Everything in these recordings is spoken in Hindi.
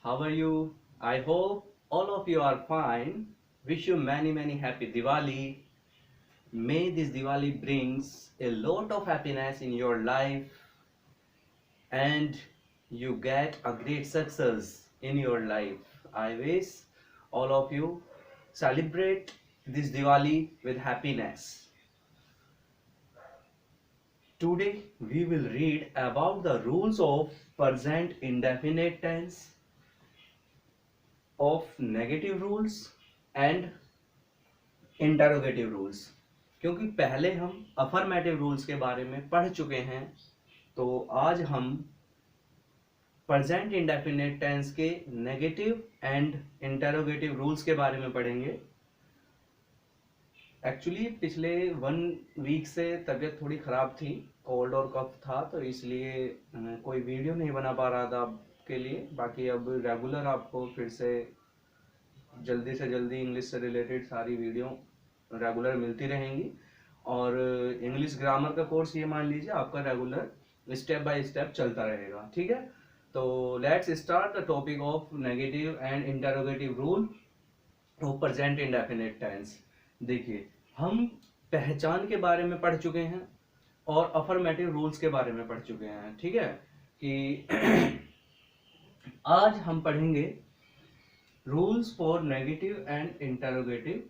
How are you? I hope all of you are fine. Wish you many happy Diwali. May this Diwali brings a lot of happiness in your life and you get a great success in your life. I wish all of you celebrate this Diwali with happiness. Today we will read about the rules of present indefinite tense, of negative rules and interrogative rules. क्योंकि पहले हम अफर्मेटिव रूल्स के बारे में पढ़ चुके हैं, तो आज हम प्रेजेंट इंडेफिनिट टेंस के नेगेटिव एंड इंटरोगेटिव रूल्स के बारे में पढ़ेंगे। एक्चुअली पिछले 1 वीक से तबीयत थोड़ी ख़राब थी, कोल्ड और कफ था, तो इसलिए कोई वीडियो नहीं बना पा रहा था आपके लिए। बाकी अब रेगुलर आपको फिर से जल्दी से जल्दी इंग्लिश से रिलेटेड सारी वीडियो रेगुलर मिलती रहेंगी। और इंग्लिश ग्रामर का कोर्स ये मान लीजिए आपका रेगुलर स्टेप बाय स्टेप चलता रहेगा, ठीक है। तो let's start the topic of negative and interrogative rule of present indefinite tense. देखिए, हम पहचान के बारे में पढ़ चुके हैं और अफर्मेटिव रूल्स के बारे में पढ़ चुके हैं, ठीक है। कि आज हम पढ़ेंगे rules for negative and interrogative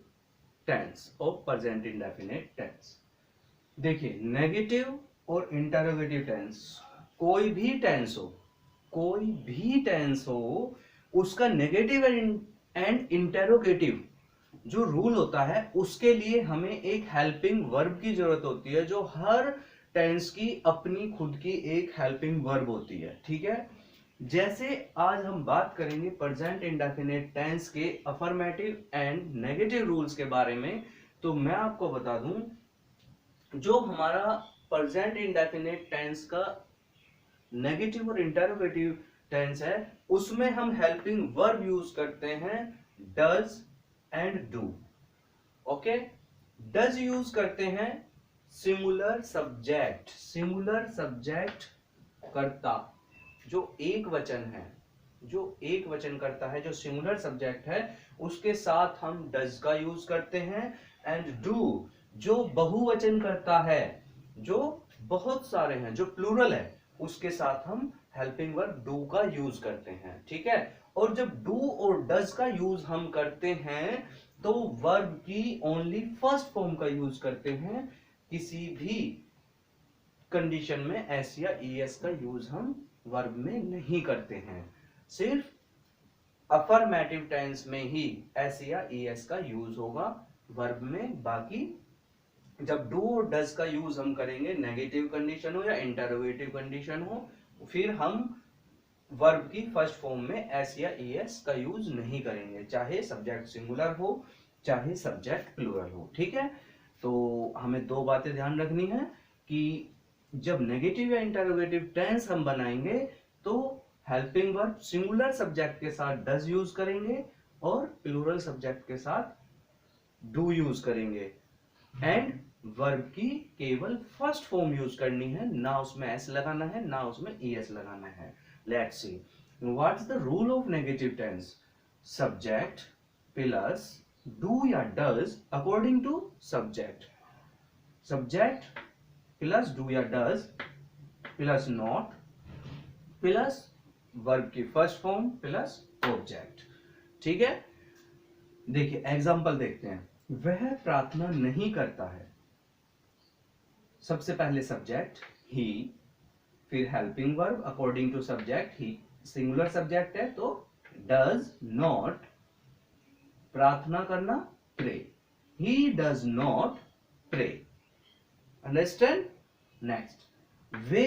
tense of present indefinite tense. देखिए, नेगेटिव और इंटरोगेटिव टेंस, कोई भी टेंस हो, उसका नेगेटिव एंड इंटरोगेटिव जो रूल होता है, उसके लिए हमें एक हेल्पिंग वर्ब की जरूरत होती है, जो हर टेंस की अपनी खुद की एक हेल्पिंग वर्ब होती है, ठीक है। जैसे आज हम बात करेंगे प्रेजेंट इंडेफिनिट टेंस के अफर्मेटिव एंड नेगेटिव रूल्स के बारे में, तो मैं आपको बता दूं, जो हमारा प्रेजेंट इंडेफिनिट टेंस का नेगेटिव और इंटरोगेटिव टेंस है, उसमें हम हेल्पिंग वर्ब यूज करते हैं does and do. Okay, does use करते हैं सिंगुलर सब्जेक्ट कर्ता, जो एक वचन करता है, जो सिंगुलर सब्जेक्ट है, उसके साथ हम डज का यूज करते हैं। एंड डू, जो बहुवचन करता है, जो बहुत सारे हैं, जो प्लूरल है, उसके साथ हम हेल्पिंग वर्ब डू का यूज करते हैं, ठीक है। और जब डू और डज का यूज हम करते हैं, तो वर्ब की ओनली फर्स्ट फॉर्म का यूज करते हैं। किसी भी कंडीशन में एस या ईएस का यूज हम वर्ब में नहीं करते हैं, सिर्फ अफर्मेटिव टेंस में ही एस या ईएस का यूज होगा वर्ब में। बाकी जब डू और डज का यूज हम करेंगे, नेगेटिव कंडीशन हो या इंटरोगेटिव कंडीशन हो, फिर हम वर्ब की फर्स्ट फॉर्म में एस या ईएस का यूज नहीं करेंगे, चाहे सब्जेक्ट सिंगुलर हो चाहे सब्जेक्ट प्लूरल हो, ठीक है। तो हमें दो बातें ध्यान रखनी है कि जब नेगेटिव या इंटरोगेटिव टेंस हम बनाएंगे, तो हेल्पिंग वर्ब सिंगुलर सब्जेक्ट के साथ डज यूज करेंगे और प्लूरल सब्जेक्ट के साथ डू यूज करेंगे। एंड वर्ब की केवल फर्स्ट फॉर्म यूज करनी है, ना उसमें एस लगाना है ना उसमें ईएस लगाना है। Let's see what is the rule of negative tense. Subject plus do या does according to subject plus do या does plus not plus verb की फर्स्ट फॉर्म प्लस ऑब्जेक्ट, ठीक है। देखिए एग्जांपल देखते हैं। वह प्रार्थना नहीं करता है, सबसे पहले सब्जेक्ट ही, फिर helping verb according to subject, he singular subject है तो डज नॉट, प्रार्थना करना pray, he does not pray, understand. Next, वे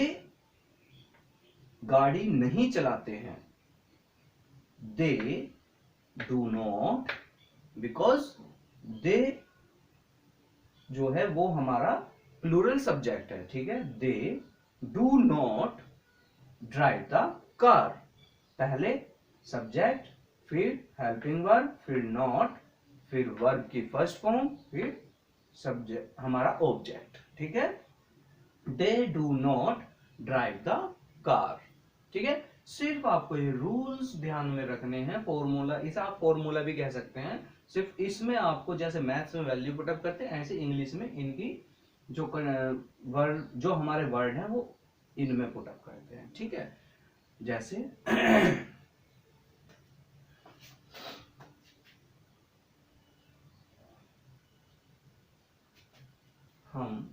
गाड़ी नहीं चलाते हैं, they do not, because they जो है वो हमारा प्लूरल सब्जेक्ट है, ठीक है। They do not drive the car, पहले सब्जेक्ट, फिर हेल्पिंग वर्ब, फिर नॉट, फिर वर्ब की फर्स्ट फॉर्म, फिर सब्जेक्ट हमारा ऑब्जेक्ट, ठीक है। They do not drive the car, ठीक है। सिर्फ आपको ये रूल्स ध्यान में रखने हैं। फॉर्मूला, इसे आप फॉर्मूला भी कह सकते हैं। सिर्फ इसमें आपको जैसे मैथ्स में वैल्यू पुटअप करते हैं, ऐसे इंग्लिश में इनकी जो वर्ड, जो हमारे वर्ड हैं वो इनमें पुटअप करते हैं। ठीक है, जैसे हम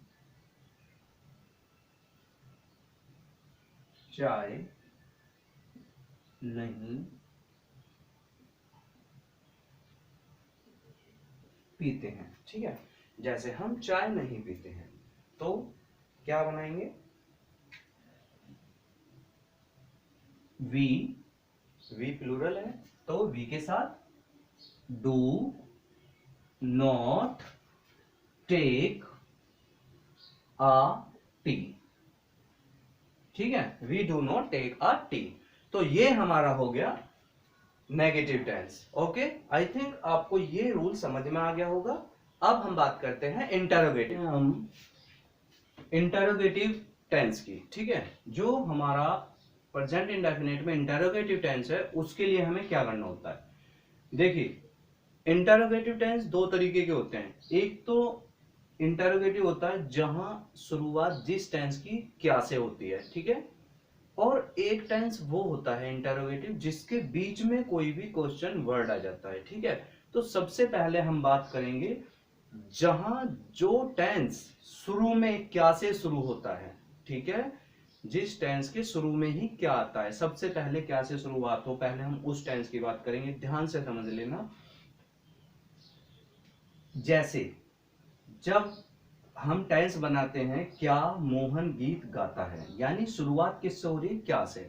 चाय नहीं पीते हैं। ठीक है, जैसे हम चाय नहीं पीते हैं तो क्या बनाएंगे, वी प्लूरल है तो वी के साथ do not take a T. ठीक है, we do not take a T. तो ये हमारा हो गया negative tense. Okay, I think आपको ये रूल समझ में आ गया होगा। अब हम बात करते हैं इंटरोगेटिव, हम इंटरोगेटिव टेंस की। ठीक है, जो हमारा प्रेजेंट इंडेफिनिट में इंटरोगेटिव टेंस है उसके लिए हमें क्या करना होता है। देखिए, इंटरोगेटिव टेंस दो तरीके के होते हैं। एक तो इंटरोगेटिव होता है जहां शुरुआत जिस टेंस की क्या से होती है। ठीक है, और एक टेंस वो होता है इंटरोगेटिव जिसके बीच में कोई भी क्वेश्चन वर्ड आ जाता है। ठीक है, तो सबसे पहले हम बात करेंगे जहां जो टेंस शुरू में क्या से शुरू होता है। ठीक है, जिस टेंस के शुरू में ही क्या आता है, सबसे पहले क्या से शुरुआत हो, पहले हम उस टेंस की बात करेंगे। ध्यान से समझ लेना। जैसे जब हम टेंस बनाते हैं क्या मोहन गीत गाता है, यानी शुरुआत किससे हो रही है, क्या से।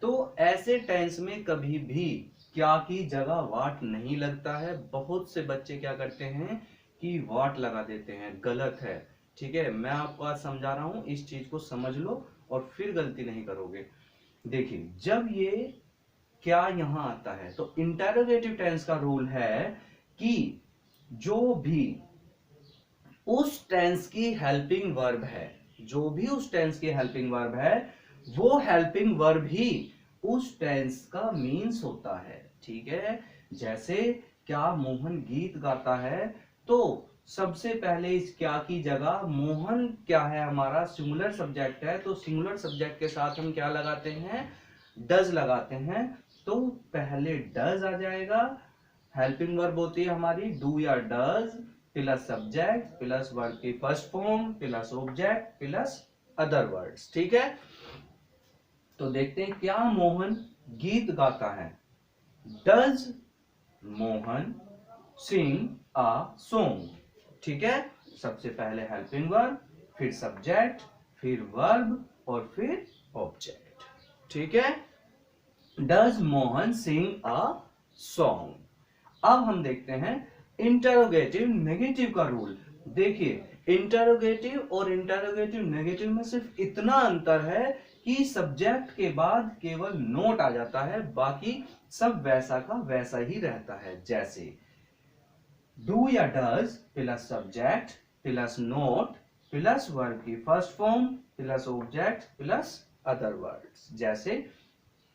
तो ऐसे टेंस में कभी भी क्या की जगह वाट नहीं लगता है। बहुत से बच्चे क्या करते हैं कि वाट लगा देते हैं, गलत है। ठीक है, मैं आपको आज समझा रहा हूं, इस चीज को समझ लो और फिर गलती नहीं करोगे। देखिए, जब ये क्या यहां आता है तो इंटरोगेटिव टेंस का रूल है कि जो भी उस टेंस की हेल्पिंग वर्ब है, जो भी उस टेंस की हेल्पिंग वर्ब है, वो हेल्पिंग वर्ब ही उस टेंस का मीन्स होता है। ठीक है, जैसे क्या मोहन गीत गाता है, तो सबसे पहले इस क्या की जगह मोहन क्या है, हमारा सिंगुलर सब्जेक्ट है, तो सिंगुलर सब्जेक्ट के साथ हम क्या लगाते हैं, डज लगाते हैं। तो पहले डज आ जाएगा, हेल्पिंग वर्ब होती है हमारी डू या does, plus subject plus verb की first form plus object plus other words. ठीक है, तो देखते हैं क्या मोहन गीत गाता है। Does Mohan sing a song. ठीक है, सबसे पहले हेल्पिंग वर्ब, फिर सब्जेक्ट, फिर वर्ब और फिर ऑब्जेक्ट। ठीक है, does Mohan sing a song. अब हम देखते हैं इंटरोगेटिव नेगेटिव का रूल। देखिए, इंटरोगेटिव और इंटरोगेटिव नेगेटिव में सिर्फ इतना अंतर है कि सब्जेक्ट के बाद केवल नोट आ जाता है, बाकी सब वैसा का वैसा ही रहता है। जैसे डू या does plus subject plus not plus verb की first form plus object plus other words. जैसे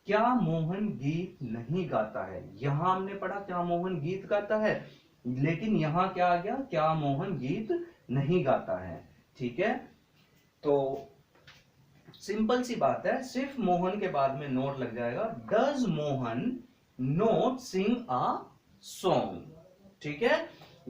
क्या मोहन गीत नहीं गाता है, यहां हमने पढ़ा क्या मोहन गीत गाता है, लेकिन यहां क्या आ गया, क्या मोहन गीत नहीं गाता है। ठीक है, तो सिंपल सी बात है, सिर्फ मोहन के बाद में नोट लग जाएगा। Does Mohan not sing a song. ठीक है,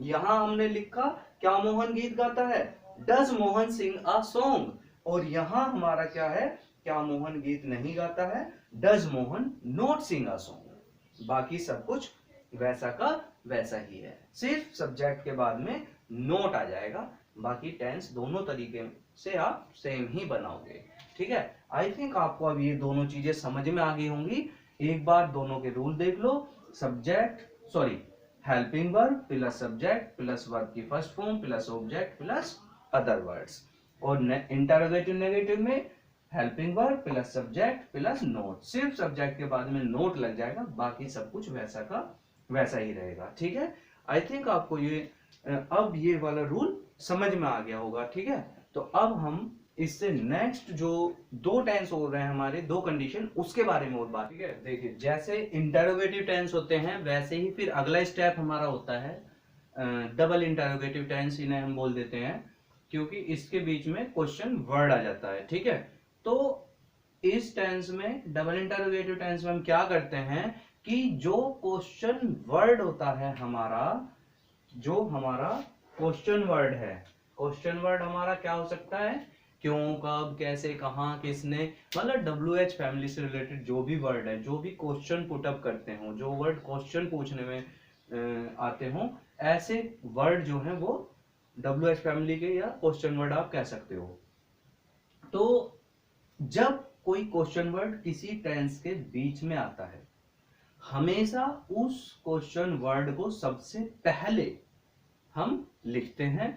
यहां हमने लिखा क्या मोहन गीत गाता है, does Mohan sing a song, और यहां हमारा क्या है, क्या मोहन गीत नहीं गाता है, does Mohan not sing a song. बाकी सब कुछ वैसा का वैसा ही है, सिर्फ सब्जेक्ट के बाद में नोट आ जाएगा। बाकी टेंस दोनों तरीके से आप सेम ही बनाओगे। ठीक है, आई थिंक आपको अब ये दोनों चीजें समझ में आ गई होंगी। एक बार दोनों के रूल देख लो। Subject sorry helping verb plus subject plus verb की first form plus object plus other words, और इंटरोगेटिव नेगेटिव में helping verb plus subject plus not, सिर्फ सब्जेक्ट के बाद में नोट लग जाएगा, बाकी सब कुछ वैसा का वैसा ही रहेगा। ठीक है, आई थिंक आपको ये अब ये वाला रूल समझ में आ गया होगा। ठीक है, तो अब हम इससे नेक्स्ट जो दो टेंस हो रहे हैं हमारे, दो कंडीशन, उसके बारे में और बात। ठीक है, देखिए जैसे इंटरोगेटिव टेंस होते हैं वैसे ही फिर अगला स्टेप हमारा होता है डबल इंटरोगेटिव टेंस, इन्हें हम बोल देते हैं क्योंकि इसके बीच में क्वेश्चन वर्ड आ जाता है। ठीक है, तो इस टेंस में, डबल इंटरोगेटिव टेंस में हम क्या करते हैं कि जो क्वेश्चन वर्ड होता है हमारा, जो हमारा क्वेश्चन वर्ड है, क्वेश्चन वर्ड हमारा क्या हो सकता है, क्यों, कब, कैसे, कहाँ, किसने, मतलब WH फैमिली से रिलेटेड जो भी वर्ड है, जो भी क्वेश्चन पुटअप करते हो, जो वर्ड क्वेश्चन पूछने में आते हो, ऐसे वर्ड जो हैं वो WH फैमिली के या क्वेश्चन वर्ड आप कह सकते हो। तो जब कोई क्वेश्चन वर्ड किसी टेंस के बीच में आता है, हमेशा उस क्वेश्चन वर्ड को सबसे पहले हम लिखते हैं।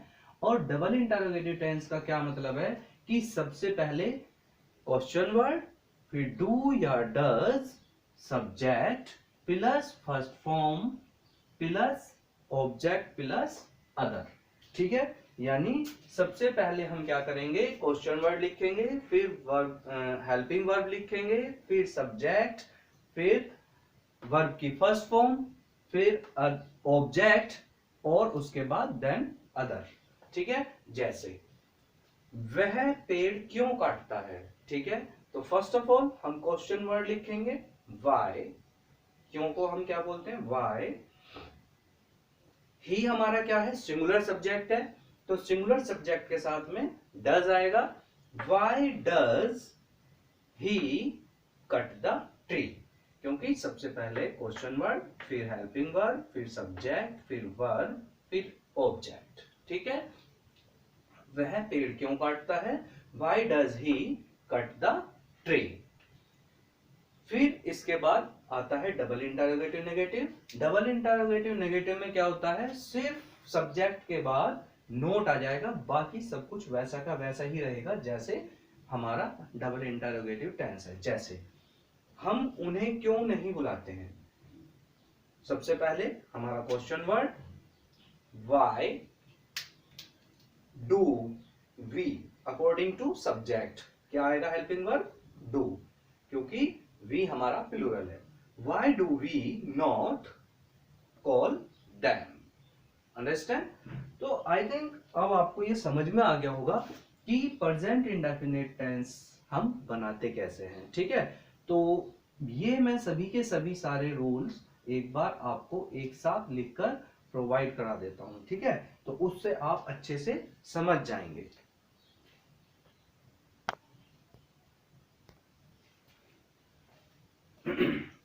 और डबल इंटरोगेटिव टेंस का क्या मतलब है कि सबसे पहले क्वेश्चन वर्ड, फिर डू या does, subject plus first form plus object plus other. ठीक है, यानी सबसे पहले हम क्या करेंगे, क्वेश्चन वर्ड लिखेंगे, फिर वर्ब, हेल्पिंग वर्ब लिखेंगे, फिर सब्जेक्ट, फिर वर्ब की फर्स्ट फॉर्म, फिर ऑब्जेक्ट, और उसके बाद देन अदर। ठीक है, जैसे वह पेड़ क्यों काटता है। ठीक है, तो फर्स्ट ऑफ ऑल हम क्वेश्चन वर्ड लिखेंगे वाई, क्यों को हम क्या बोलते हैं, वाई। ही हमारा क्या है, सिंगुलर सब्जेक्ट है, तो सिंगुलर सब्जेक्ट के साथ में डज आएगा। Why does he cut the tree, क्योंकि सबसे पहले क्वेश्चन वर्ड, फिर हेल्पिंग वर्ब, फिर सब्जेक्ट, फिर वर्ब, फिर ऑब्जेक्ट। ठीक है, वह पेड़ क्यों काटता है, why does he cut the tree. फिर इसके बाद आता है double interrogative negative. Double interrogative negative में क्या होता है, सिर्फ सब्जेक्ट के बाद नोट आ जाएगा, बाकी सब कुछ वैसा का वैसा ही रहेगा जैसे हमारा डबल इंटरोगेटिव टेंस है। जैसे हम उन्हें क्यों नहीं बुलाते हैं, सबसे पहले हमारा question word why do we, according to subject क्या आएगा, हेल्पिंग वर्ब डू, क्योंकि वी हमारा प्लूरल है। Why do we not call them, understand. तो आई थिंक अब आपको ये समझ में आ गया होगा कि प्रेजेंट इंडेफिनिट टेंस हम बनाते कैसे हैं। ठीक है, तो ये मैं सभी के सभी सारे रूल्स एक बार आपको एक साथ लिखकर प्रोवाइड करा देता हूं। ठीक है, तो उससे आप अच्छे से समझ जाएंगे।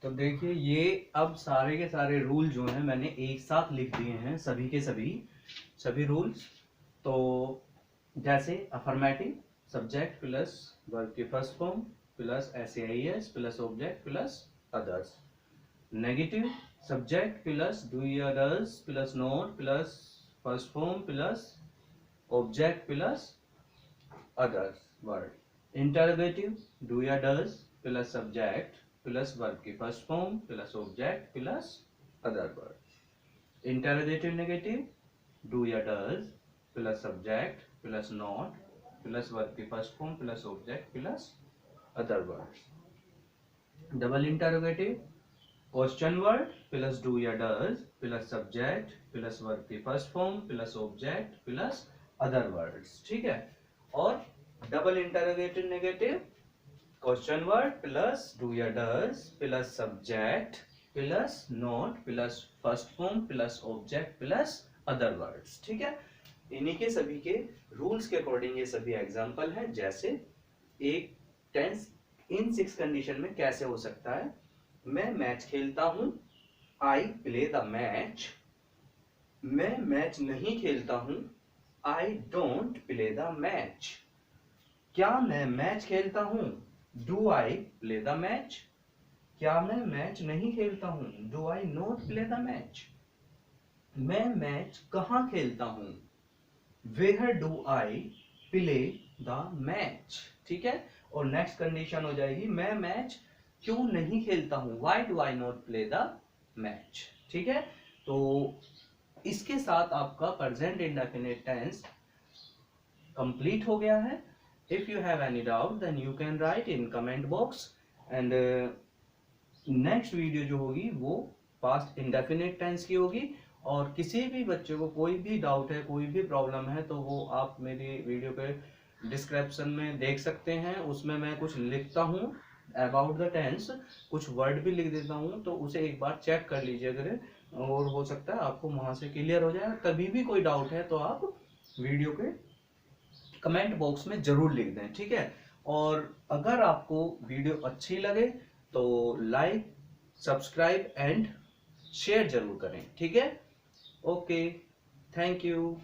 तो देखिए, ये अब सारे के सारे रूल जो हैं मैंने एक साथ लिख दिए हैं, सभी के सभी रूल्स। तो जैसे अफर्मेटिव, सब्जेक्ट प्लस वर्ब की first form plus SAIS plus object plus others. Negative, subject plus do या does plus not plus first form plus object plus others word. Interrogative, do या does plus subject plus verb की first form plus object plus other word. Interrogative negative, do या does plus subject plus not plus verb की first form plus object plus other word. Double interrogative, question word plus do या does plus subject plus verb की first form plus object plus other words. ठीक है, और double interrogative negative, question word plus do या does plus subject plus not plus first form plus object plus other words. ठीक है, इन्हीं के सभी के रूल्स के अकॉर्डिंग ये सभी एग्जांपल हैं। जैसे एक टेंस इन 6 कंडीशन में कैसे हो सकता है, मैं मैच खेलता हूं, आई प्ले द मैच। मैं मैच नहीं खेलता हूं, I don't play the match. क्या मैं मैच खेलता हूं, do I play the match. क्या मैं मैच नहीं खेलता हूं, do I not play the match. मैं मैच कहां खेलता हूं, where do I play the match. ठीक है, और नेक्स्ट कंडीशन हो जाएगी, मैं मैच क्यों नहीं खेलता हूं, why do I not play the match. ठीक है, तो इसके साथ आपका प्रेजेंट इंडेफिनिट टेंस कंप्लीट हो गया है। If you have any doubt then you can write in comment box, and next video जो होगी वो पास्ट इंडेफिनिट टेंस की होगी। और किसी भी बच्चे को कोई भी डाउट है, कोई भी प्रॉब्लम है, तो वो आप मेरी वीडियो के डिस्क्रिप्शन में देख सकते हैं। उसमें मैं कुछ लिखता हूँ अबाउट द टेंस, कुछ वर्ड भी लिख देता हूँ, तो उसे एक बार चेक कर लीजिए अगर, और हो सकता है आपको वहां से क्लियर हो जाए। कभी भी कोई डाउट है तो आप वीडियो के कमेंट बॉक्स में जरूर लिख दें, ठीक है। और अगर आपको वीडियो अच्छी लगे तो लाइक, सब्सक्राइब एंड शेयर जरूर करें, ठीक है। Okay, thank you.